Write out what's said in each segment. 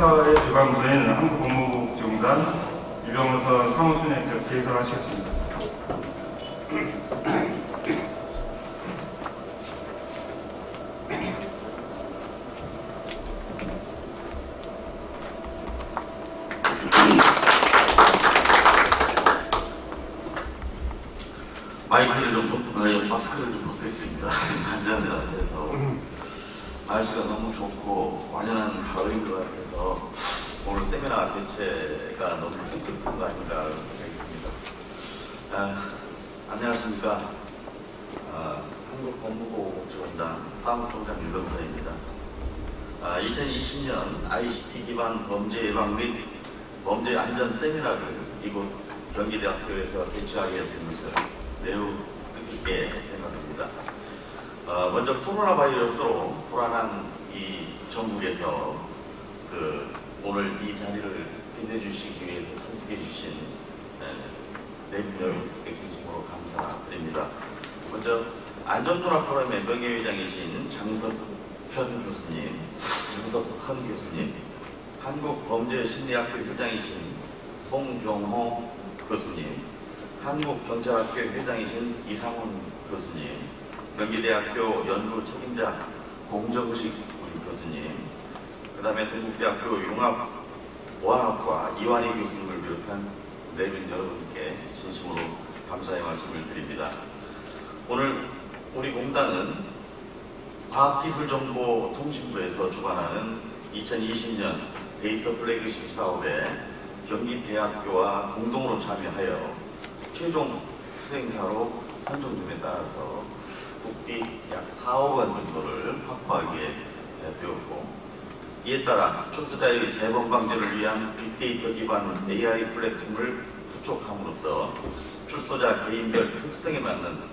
행사의 주관부인 한국법무국정단 유병선 사무총장님께서 개설하시겠습니다. 마이크를 마스크를 좀 벗겠습니다. 안전을 해서 날씨가 너무 좋고 완연한 가을인 것 같아서 오늘 세미나 개최가 너무 뜻깊은 거 아닌가 생각이 듭니다. 안녕하십니까. 한국법무국정단 사무총장 유병선입니다. 2020년 ICT 기반 범죄 예방 및 범죄 안전 세미나를 이곳 경기대학교에서 개최하게 된 것을 매우 뜻깊게 생각합니다. 먼저 코로나 바이러스로 불안한 이 전국에서 오늘 이 자리를 빛내주시기 위해서 참석해 주신 네 분을 진심으로 감사드립니다. 먼저 안전문화 포럼의 명예회장이신 장석현 교수님, 한국범죄심리학회 회장이신 송경호 교수님, 한국경찰학교 회장이신 이상훈 교수님, 경기대학교 연구 책임자 공정식 우리 교수님, 그 다음에 동국대학교 융합보안학과 이완희 교수님을 비롯한 네 분 여러분께 진심으로 감사의 말씀을 드립니다. 오늘 우리 공단은 과학기술정보통신부에서 주관하는 2020년 데이터 플래그십 사업에 경기대학교와 공동으로 참여하여 최종 수행사로 선정됨에 따라서 국비 약 4억 원 정도를 확보하게 되었고, 이에 따라 출소자의 재범 방지를 위한 빅데이터 기반 AI 플랫폼을 구축함으로써 출소자 개인별 특성에 맞는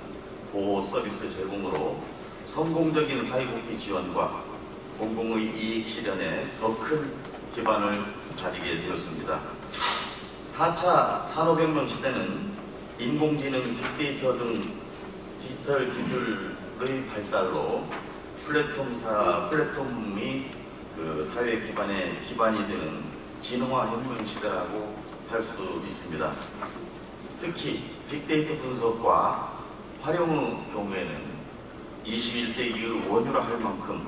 보호 서비스 제공으로 성공적인 사회복지 지원과 공공의 이익 실현에 더 큰 기반을 가지게 되었습니다. 4차 산업혁명 시대는 인공지능, 빅데이터 등 디지털 기술의 발달로 플랫폼이 사회 기반의 기반이 되는 진흥화 혁명 시대라고 할 수 있습니다. 특히 빅데이터 분석과 활용의 경우에는 21세기의 원유라 할 만큼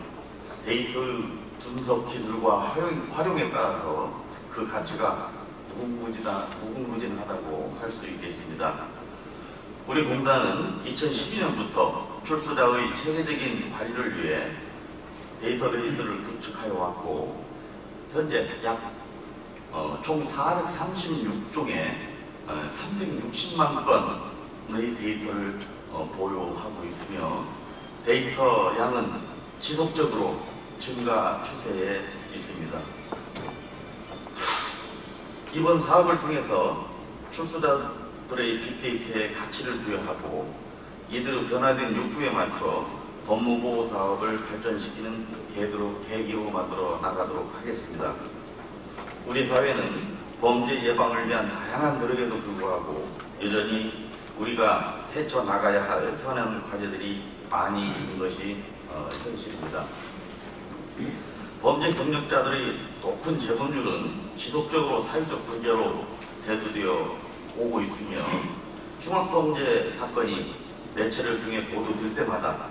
데이터의 분석 기술과 활용에 따라서 그 가치가 무궁무진하다고 할 수 있겠습니다. 우리 공단은 2012년부터 출소자의 체계적인 관리를 위해 데이터베이스를 구축하여 왔고, 현재 총 436종의 360만 건의 데이터를 보유하고 있으며, 데이터 양은 지속적으로 증가 추세에 있습니다. 이번 사업을 통해서 출소자들의 빅데이터에 가치를 부여하고 이들의 변화된 욕구에 맞춰 법무보호 사업을 발전시키는 계기로 만들어 나가도록 하겠습니다. 우리 사회는 범죄 예방을 위한 다양한 노력에도 불구하고 여전히 우리가 헤쳐나가야 할 현안 과제들이 많이 있는 것이 현실입니다. 범죄 경력자들의 높은 재범률은 지속적으로 사회적 문제로 대두되어 오고 있으며, 흉악범죄 사건이 매체를 통해 보도될 때마다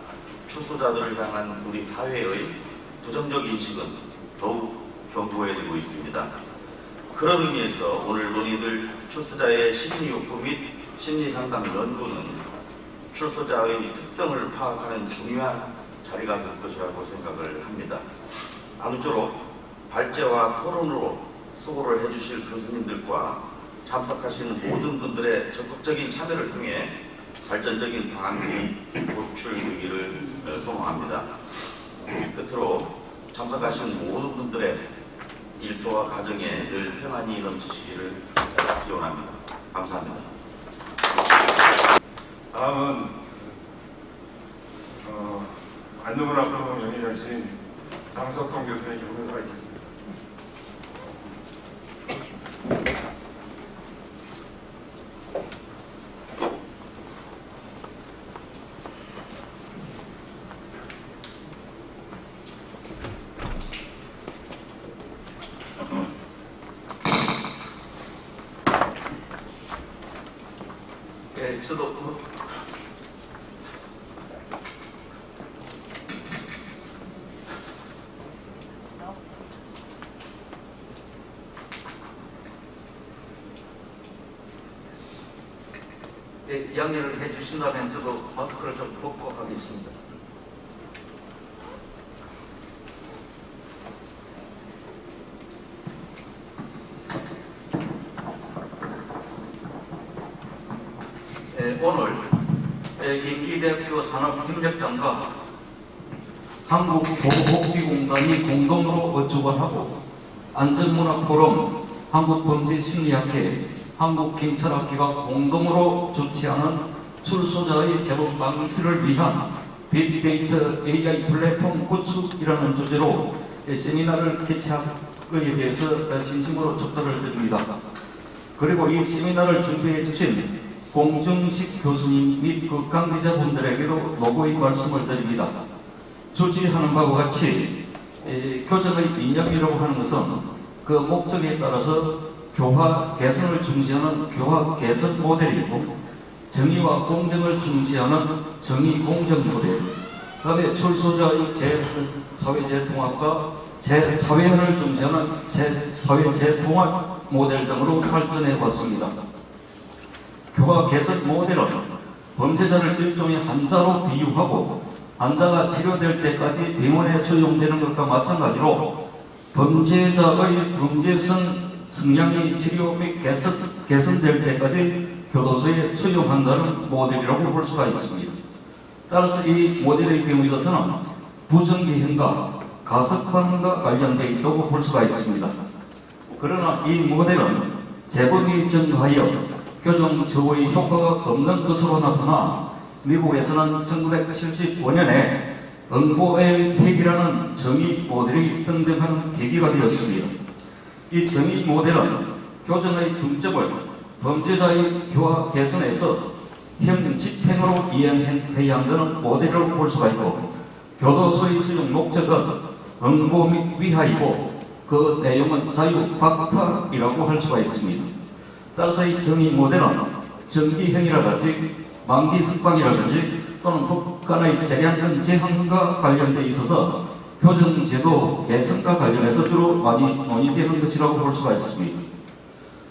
출소자들을 향한 우리 사회의 부정적 인식은 더욱 견고해지고 있습니다. 그런 의미에서 오늘 논의될 출소자의 심리욕구 및 심리상담 연구는 출소자의 특성을 파악하는 중요한 자리가 될 것이라고 생각을 합니다. 아무쪼록 발제와 토론으로 수고를 해주실 교수님들과 참석하신 모든 분들의 적극적인 참여를 통해 발전적인 방안이 도출되기를 소망합니다. 끝으로 참석하신 모든 분들의 일터와 가정에 늘 평안이 넘치시기를 기원합니다. 감사합니다. 다음은 안전문화 프로그램 연예인이신 장석성 교수님의 경로가 있겠습니다. 저도 네, 양해를 해주신다면 저도 마스크를 좀 벗고 하겠습니다. 오늘 김기대표 산업협력장과 한국보건복지공단이 공동으로 주관하고 안전문화포럼, 한국범죄심리학회, 한국경찰학회가 공동으로 주최하는 출소자의 재범 방지를 위한 빅데이터 AI 플랫폼 구축이라는 주제로 세미나를 개최한 것에 대해서 진심으로 축하를 드립니다. 그리고 이 세미나를 준비해 주신 공중식 교수님 및 그 관계자분들에게도 노고의 말씀을 드립니다. 주지하는 바와 같이 교정의 이념이라고 하는 것은 그 목적에 따라서 교화 개선을 중시하는 교화 개선 모델이고, 정의와 공정을 중시하는 정의 공정 모델, 그다음에 출소자의 사회 재통합과 사회를 중시하는 사회 재통합 모델 등으로 발전해 왔습니다. 교화 개선 모델은 범죄자를 일종의 환자로 비유하고, 환자가 치료될 때까지 병원에 수용되는 것과 마찬가지로 범죄자의 범죄성 성향이 치료 및 개선될 때까지 교도소에 수용한다는 모델이라고 볼 수가 있습니다. 따라서 이 모델의 경우에 있어서는 부정기행과 가석방과 관련되어 있다고 볼 수가 있습니다. 그러나 이 모델은 재범이 증가하여 교정 처우의 효과가 없는 것으로 나타나 미국에서는 1975년에 응보의 폐기라는 정의 모델이 등장하는 계기가 되었습니다. 이 정의 모델은 교정의 중점을 범죄자의 교화 개선에서 형 집행으로 이행해야 한다는 모델로 볼 수가 있고, 교도소의 수용 목적은 응보 및 위하이고 그 내용은 자유박탈이라고 할 수가 있습니다. 따라서 이 정의 모델은 정기형이라든지 만기석방이라든지 또는 법 간의 재량권 제한과 관련되어 있어서 교정제도 개선과 관련해서 주로 많이 논의되는 것이라고 볼 수가 있습니다.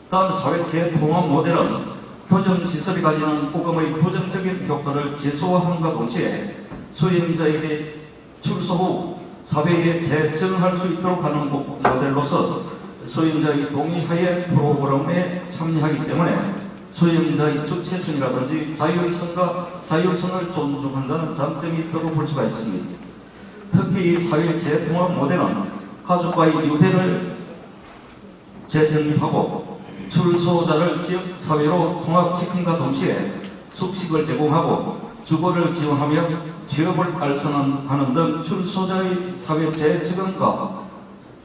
다음 사회 재통합 모델은 교정시설이 가지는 복음의 부정적인 효과를 최소화함과 동시에 수용자에게 출소 후 사회에 재정할 수 있도록 하는 모델로서 수용자의 동의하에 프로그램에 참여하기 때문에 수용자의 주체성이라든지 자율성을 존중한다는 장점이 있다고 볼 수가 있습니다. 특히 이 사회 재통합 모델은 가족과의 유대를 재정립하고 출소자를 지역사회로 통합시킨과 동시에 숙식을 제공하고 주거를 지원하며 취업을 알선하는 등 출소자의 사회 재지원과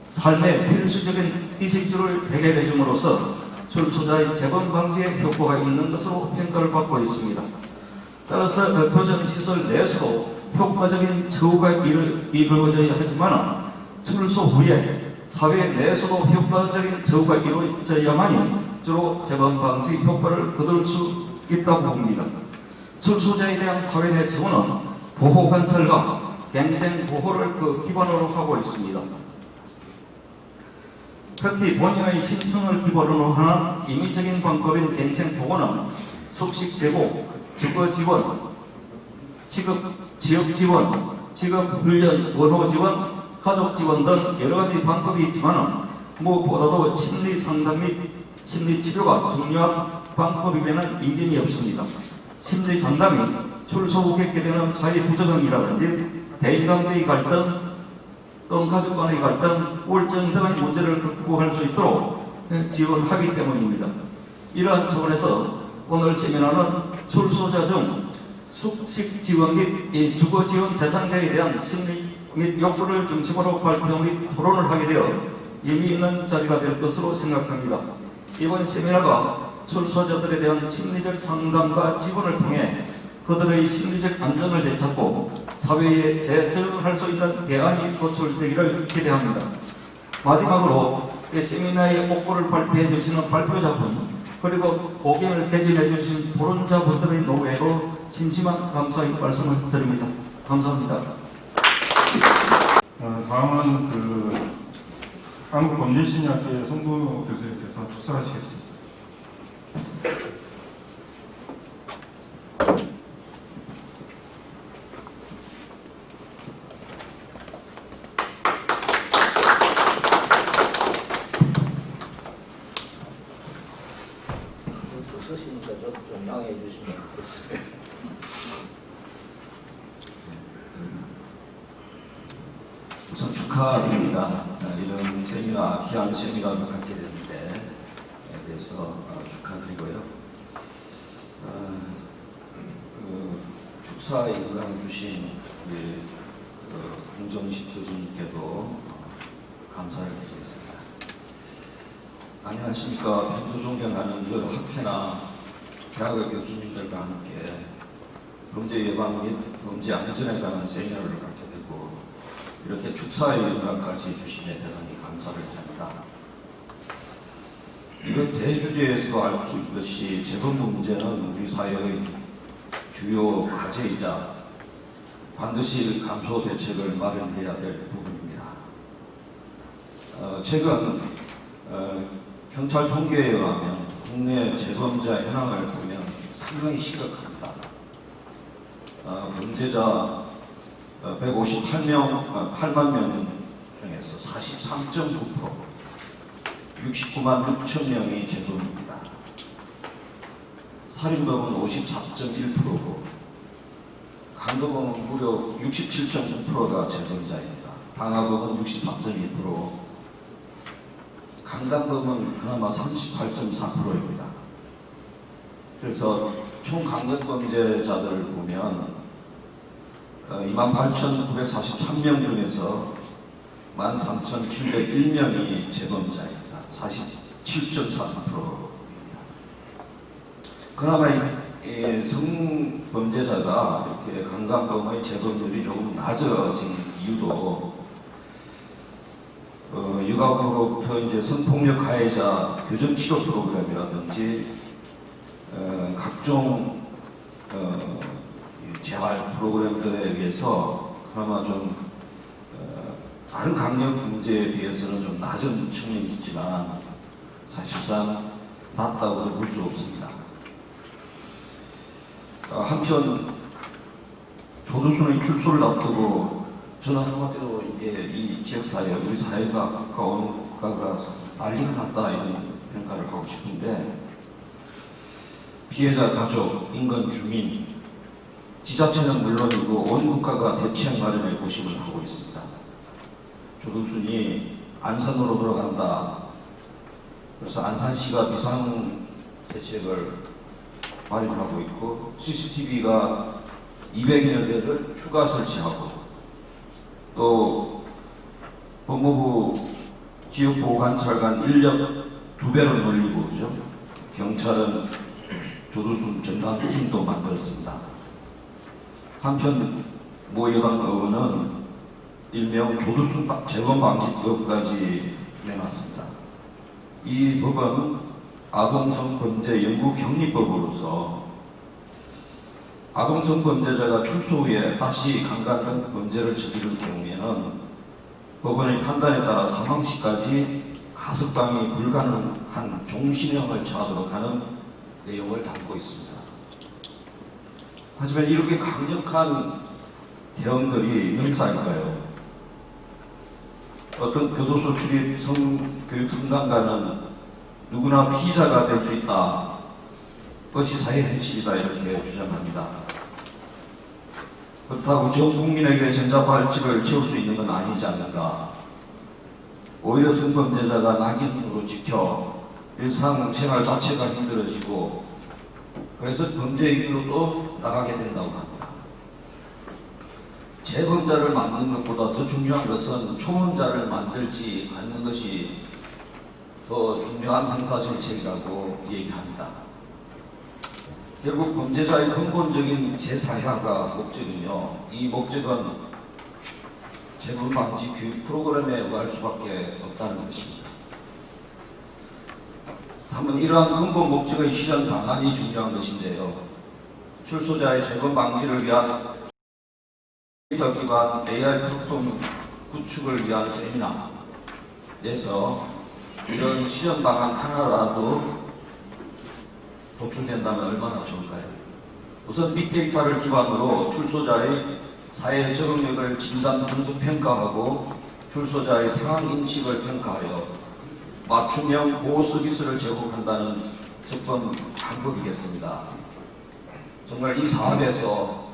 삶의 필수적인 이식주를 해결해 줌으로써 출소자의 재범 방지에 효과가 있는 것으로 평가를 받고 있습니다. 따라서 교정시설 내에서도 효과적인 처우가 이루어져야 하지만 출소 후에 사회 내에서도 효과적인 처우가 이루어져야만이 주로 재범 방지 효과를 거둘 수 있다고 봅니다. 출소자에 대한 사회 내 처우는 보호 관찰과 갱생 보호를 기반으로 하고 있습니다. 특히 본인의 신청을 기본으로 하는 임의적인 방법인 갱생 보호는 숙식 제공, 주거 지원, 지역 지원, 직업 훈련, 원호 지원, 가족 지원 등 여러 가지 방법이 있지만 무엇보다도 심리 상담 및 심리 치료가 중요한 방법이면 이견이 없습니다. 심리 상담이 출소 후 겪게 되는 사회 부적응이라든지 대인관계의 갈등 또는 가족 간의 갈등, 우울증 등의 문제를 극복할 수 있도록 지원하기 때문입니다. 이러한 차원에서 오늘 세미나는 출소자 중 숙식 지원 및 주거 지원 대상자에 대한 심리 및 욕구를 중심으로 발표 및 토론을 하게 되어 의미 있는 자리가 될 것으로 생각합니다. 이번 세미나가 출소자들에 대한 심리적 상담과 지원을 통해 그들의 심리적 안정을 되찾고 사회에 재정할 수 있는 대안이 도출되기를 기대합니다. 마지막으로 이 세미나의 목표를 발표해 주시는 발표자분 그리고 고개를 개진해 주신 보론자분들의 노고에도 진심한 감사의 말씀을 드립니다. 감사합니다. 다음은 한국범죄심리학회 송도 교수님께서 축사하시겠습니다. 쓰시니까 좀 양해해 주시면 좋겠습니다. 우선 축하드립니다. 이런 세미나, 귀한 세미나를 갖게 되는데 대해서 축하드리고요. 축사에 영광을 주신 우리 홍정식 교수님께도 감사를 드리겠습니다. 안녕하십니까. 평소 존경하는 학회나 대학의 교수님들과 함께 범죄 예방 및 범죄 안전에 관한 세미나를 갖게 되고 이렇게 축사의 영광까지 주시에 대단히 감사를 합니다. 이번 대주제에서도 알 수 있듯이 재범 문제는 우리 사회의 주요 과제이자 반드시 감소 대책을 마련해야 될 부분입니다. 최근 경찰 통계에 의하면 국내 재범자 현황을 보면 상당히 심각합니다. 범죄자 158명, 8만 명 중에서 43.9%, 69만 6천 명이 재범입니다. 살인범은 54.1%고 강도범은 무려 67.9%가 재범자입니다. 방화범은 63.2%, 강간범은 그나마 38.4%입니다. 그래서 총 강간범죄자들을 보면 28,943명 중에서 13,701명이 재범자입니다. 47.4%입니다. 그나마 성범죄자가 이렇게 강간범의 재범률이 조금 낮아진 이유도 육아부로부터 이제 성폭력 가해자 교정 치료 프로그램이라든지 각종 재활 프로그램들에 의해서 그나마 좀 다른 강력 문제에 비해서는 좀 낮은 측면이 있지만 사실상 낮다고도 볼 수 없습니다. 한편 조두순의 출소를 앞두고 저는 한마디로 이게 이 지역사회, 우리 사회가 가까운 국가가 난리가 났다 이런 평가를 하고 싶은데 피해자 가족, 인근 주민, 지자체는 물론이고 온 국가가 대피한 마련에 고심을 하고 있습니다. 조두순이 안산으로 돌아간다. 그래서 안산시가 비상 대책을 마련하고 있고 CCTV가 200여 대를 추가 설치하고 또 법무부 지역보호관찰관 인력 2배로 늘리고 그죠? 경찰은 조두순 전담팀도 만들었습니다. 한편 모 여당 의원은 일명 조두순 재범방지법까지 내놨습니다. 이 법은 아동성범죄 연구격리법으로서 아동성범죄자가 출소 후에 다시 강간 등 범죄를 저지를 경우에는 법원의 판단에 따라 사망시까지 가석방이 불가능한 종신형을 처하도록 하는 내용을 담고 있습니다. 하지만 이렇게 강력한 대응들이 능사일까요? 어떤 교도소 출입 성교육 상담가는 누구나 피의자가 될 수 있다. 그것이 사회 현실이다 이렇게 주장합니다. 그렇다고 전 국민에게 전자발찌를 채울 수 있는 건 아니지 않는가. 오히려 성범죄자가 낙인으로 지켜 일상생활 자체가 힘들어지고 그래서 범죄의 길로 또 나가게 된다고 합니다. 재범자를 만드는 것보다 더 중요한 것은 초범자를 만들지 않는 것이 더 중요한 형사 정책이라고 얘기합니다. 결국 범죄자의 근본적인 재사회화가 목적이며 이 목적은 재범 방지 교육 프로그램에 의할 수밖에 없다는 것입니다. 다만 이러한 근본 목적의 실현 방안이 중요한 것인데요. 출소자의 재건 방지를 위한 데이터 기반 AI 플랫폼 구축을 위한 세미나에서 이런 실현 방안 하나라도 도출된다면 얼마나 좋을까요? 우선 빅데이터를 기반으로 출소자의 사회 적응력을 진단 분석 평가하고 출소자의 상황 인식을 평가하여 맞춤형 보호 서비스를 제공한다는 접근 방법이겠습니다. 정말 이 사업에서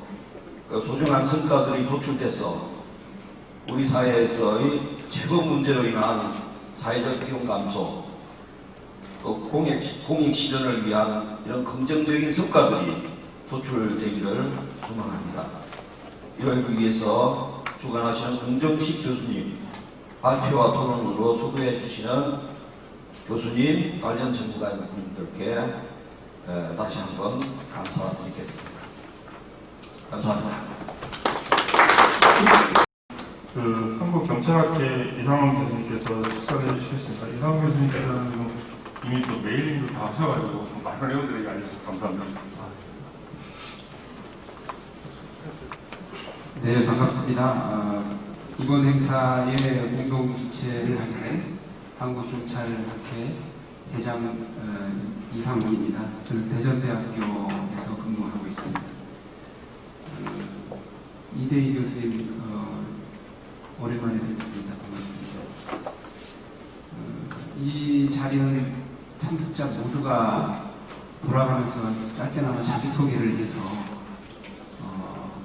그 소중한 성과들이 도출돼서 우리 사회에서의 재건 문제로 인한 사회적 비용 감소, 또 공익 실현을 위한 이런 긍정적인 성과들이 도출되기를 소망합니다. 이를 위해서 주관하시는 공정식 교수님, 발표와 토론으로 소개해 주시는 교수님, 관련 전문가님들께 다시 한번 감사드리겠습니다. 감사합니다. 한국경찰학회 이상원 교수님께서 수사를 해주셨습니다. 이상원 교수님께서는 지금 이미 또 메일링도 다 하셔가지고 좀 많은 회원들에게 알려주셔서 감사합니다. 네, 반갑습니다. 이번 행사의 공동 주최를 하게 된 한국경찰학회 회장 이상훈입니다. 저는 대전대학교에서 근무하고 있습니다. 이대희 교수님 오랜만에 뵙습니다. 반갑습니다. 이 자리는 참석자 모두가 돌아가면서 짧게나마 자기소개를 해서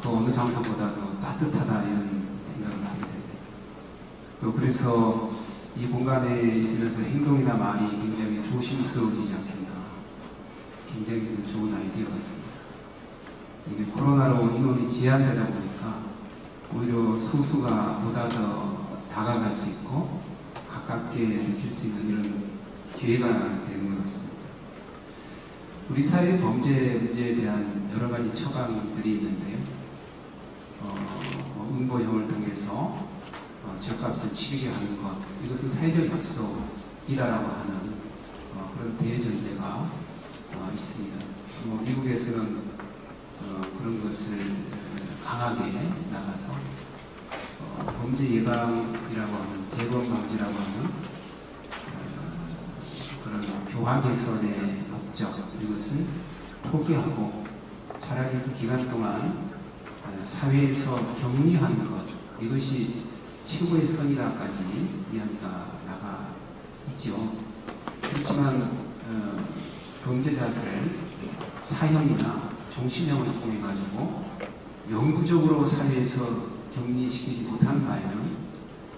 그 어느 장소보다도 따뜻하다 이런 생각을 하게 됩니다. 또 그래서 이 공간에 있으면서 행동이나 말이 굉장히 조심스러워지지 않겠나, 굉장히 좋은 아이디어 같습니다. 이게 코로나로 인원이 제한되다 보니까 오히려 소수가 보다 더 다가갈 수 있고 가깝게 느낄 수 있는 이런 기회가 되는 것 같습니다. 우리 사회의 범죄 문제에 대한 여러 가지 처방들이 있는데요. 응보형을 통해서 죄값을 치르게 하는 것, 이것은 사회적 약속이다라고 하는 그런 대전제가 있습니다. 미국에서는 그런 것을 강하게 나가서 범죄 예방이라고 하는 재건 방지라고 하는 그런 교화 개선의 목적, 이것을 포기하고 차라리 그 기간 동안 사회에서 격리하는 것, 이것이 최고의 선이다까지 이야기가 나가 있죠. 그렇지만 범죄자들 사형이나 종신형을 통해 가지고 영구적으로 사회에서 격리시키지 못한 바에는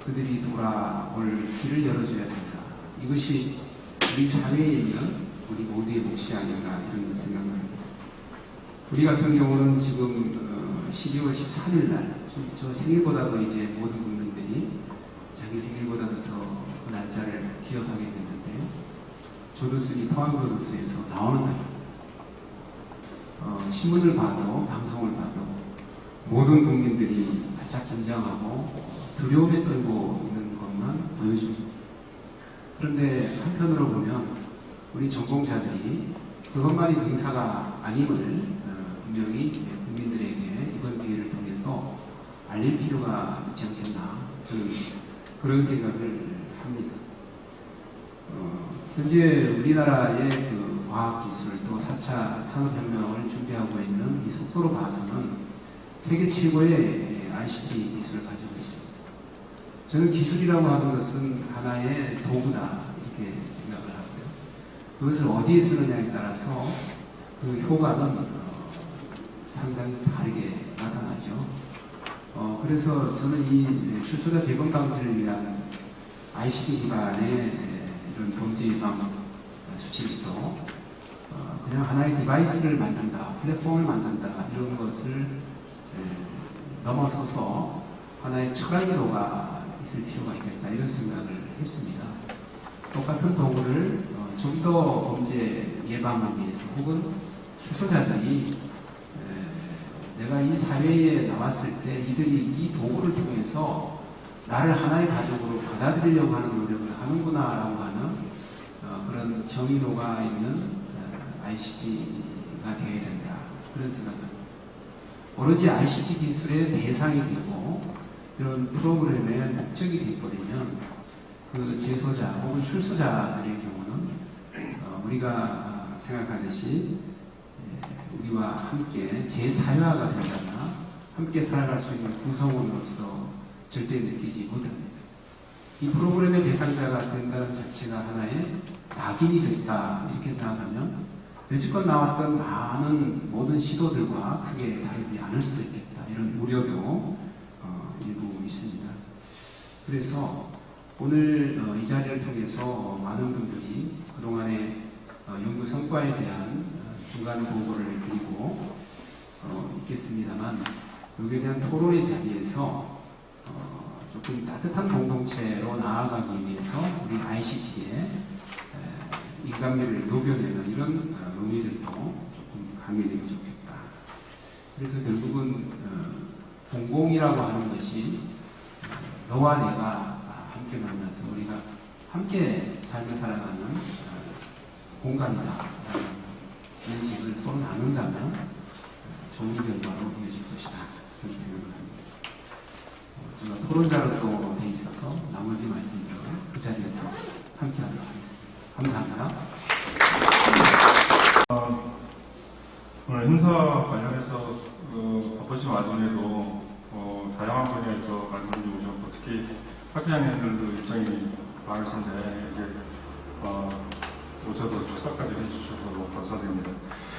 그들이 돌아올 길을 열어줘야 된다. 이것이 우리 사회에 있는 우리 모두의 몫이 아닌가 이런 생각을 합니다. 우리 같은 경우는 지금 12월 13일 날, 저 생일보다도 이제 모든 국민들이 자기 생일보다도 더 그 날짜를 기억하게 됐는데요. 조두순이 포항교도소에서 나오는 날, 신문을 봐도 방송을 봐도 모든 국민들이 바짝 긴장하고 두려움에 떨고 있는 것만 보여줍니다. 그런데 한편으로 보면 우리 전공자들이 그것만이 의사가 아님을 분명히 국민들에게 이번 기회를 통해서 알릴 필요가 있지 않겠나, 저는 그런 생각을 합니다. 현재 우리나라의 그 과학기술 또 4차 산업혁명을 준비하고 있는 이 속도로 봐서는 세계 최고의 ICT 기술을 가지고 있습니다. 저는 기술이라고 하는 것은 하나의 도구다 이렇게 생각을 하고요. 그것을 어디에 쓰느냐에 따라서 그 효과는 상당히 다르게 나타나죠. 그래서 저는 이 출소자 재건 방지를 위한 ICT 기반의 이런 범죄 예방 수칙도 그냥 하나의 디바이스를 만든다, 플랫폼을 만든다 이런 것을 넘어서서 하나의 철학기로가 있을 필요가 있겠다 이런 생각을 했습니다. 똑같은 도구를 좀 더 범죄 예방을 위해서 혹은 출소자들이 내가 이 사회에 나왔을 때 이들이 이 도구를 통해서 나를 하나의 가족으로 받아들이려고 하는 노력을 하는구나 라고 하는 그런 어떤 정이 녹아 있는 ICT가 되어야 된다. 그런 생각입니다. 오로지 ICT 기술의 대상이 되고 이런 프로그램의 목적이 되어버리면 그 제소자 혹은 출소자들의 경우는 우리가 생각하듯이 우리와 함께 재사회화가 된다거나 함께 살아갈 수 있는 구성원으로서 절대 느끼지 못합니다. 이 프로그램의 대상자가 된다는 자체가 하나의 낙인이 됐다 이렇게 생각하면 여지껏 나왔던 많은 모든 시도들과 크게 다르지 않을 수도 있겠다 이런 우려도 일부 있습니다. 그래서 오늘 이 자리를 통해서 많은 분들이 그동안의 연구 성과에 대한 중간 보고를 드리고 있겠습니다만 여기에 대한 토론의 자리에서 조금 따뜻한 공동체로 나아가기 위해서 우리 ICT에 인간미를 녹여내는 이런 의미들도 조금 가미되면 좋겠다. 그래서 결국은 공공이라고 하는 것이 너와 내가 함께 만나서 우리가 함께 삶을 살아가는 공간이다. 인식을 서로 나눈다면 좋은 결과로 이어질 것이다. 그런 생각을 합니다. 제가 토론자로 또 돼 있어서 나머지 말씀들을 그 자리에서 함께 하도록 하겠습니다. 감사합니다. 오늘 행사 관련해서 바쁘신 와중에도 다양한 분야에서 많은 분들이 오셨고 특히 학회장님들도 일정이 많으신데 이제 오셔서 출석까지 해주셔서 너무 감사드립니다.